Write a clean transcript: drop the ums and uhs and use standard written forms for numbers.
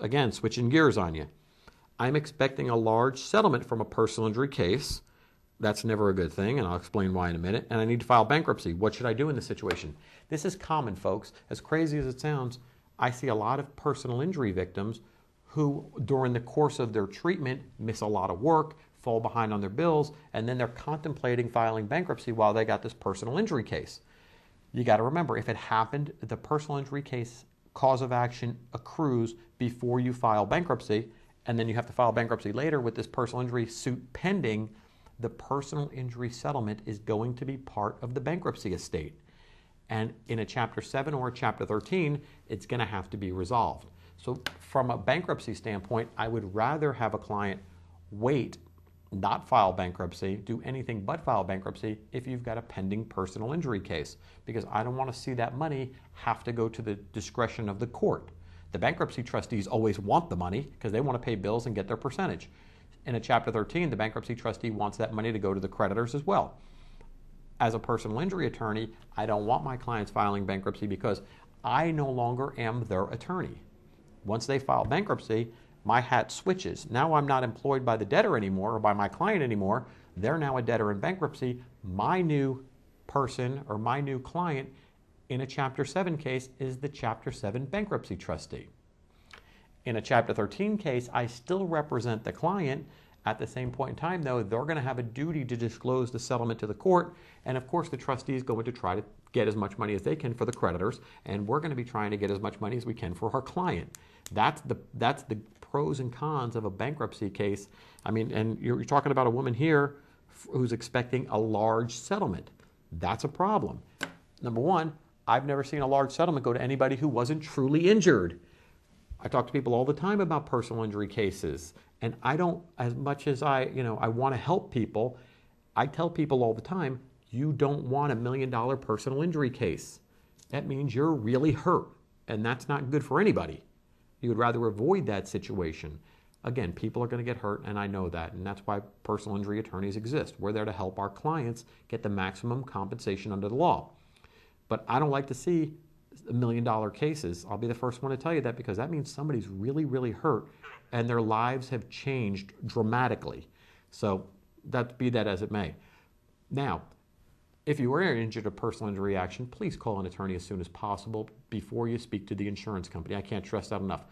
again, switching gears on you. I'm expecting a large settlement from a personal injury case. That's never a good thing, and I'll explain why in a minute. And I need to file bankruptcy. What should I do in this situation? This is common, folks. As crazy as it sounds, I see a lot of personal injury victims who, during the course of their treatment, miss a lot of work, fall behind on their bills, and then they're contemplating filing bankruptcy while they got this personal injury case. You got to remember, if it happened, the personal injury case cause of action accrues before you file bankruptcy, and then you have to file bankruptcy later with this personal injury suit pending. The personal injury settlement is going to be part of the bankruptcy estate. And in a Chapter 7 or a Chapter 13, it's going to have to be resolved. So from a bankruptcy standpoint, I would rather have a client wait, not file bankruptcy, do anything but file bankruptcy if you've got a pending personal injury case, because I don't want to see that money have to go to the discretion of the court. The bankruptcy trustees always want the money because they want to pay bills and get their percentage. In a Chapter 13, the bankruptcy trustee wants that money to go to the creditors as well. As a personal injury attorney, I don't want my clients filing bankruptcy because I no longer am their attorney. Once they file bankruptcy, my hat switches. Now I'm not employed by the debtor anymore or by my client anymore. They're now a debtor in bankruptcy. My new person or my new client in a Chapter 7 case is the Chapter 7 bankruptcy trustee. In a Chapter 13 case, I still represent the client. At the same point in time, though, they're going to have a duty to disclose the settlement to the court. And of course, the trustee is going to try to get as much money as they can for the creditors. And we're going to be trying to get as much money as we can for our client. That's the pros and cons of a bankruptcy case. I mean, and you're talking about a woman here who's expecting a large settlement. That's a problem. Number one, I've never seen a large settlement go to anybody who wasn't truly injured. I talk to people all the time about personal injury cases, and I don't, as much as I want to help people, I tell people all the time, you don't want $1 million personal injury case. That means you're really hurt, and that's not good for anybody. You would rather avoid that situation. Again, people are going to get hurt, and I know that, and that's why personal injury attorneys exist. We're there to help our clients get the maximum compensation under the law. But I don't like to see $1 million cases. I'll be the first one to tell you that, because that means somebody's really, really hurt and their lives have changed dramatically. So be that as it may. Now, if you are injured in a personal injury action, please call an attorney as soon as possible before you speak to the insurance company. I can't stress that enough.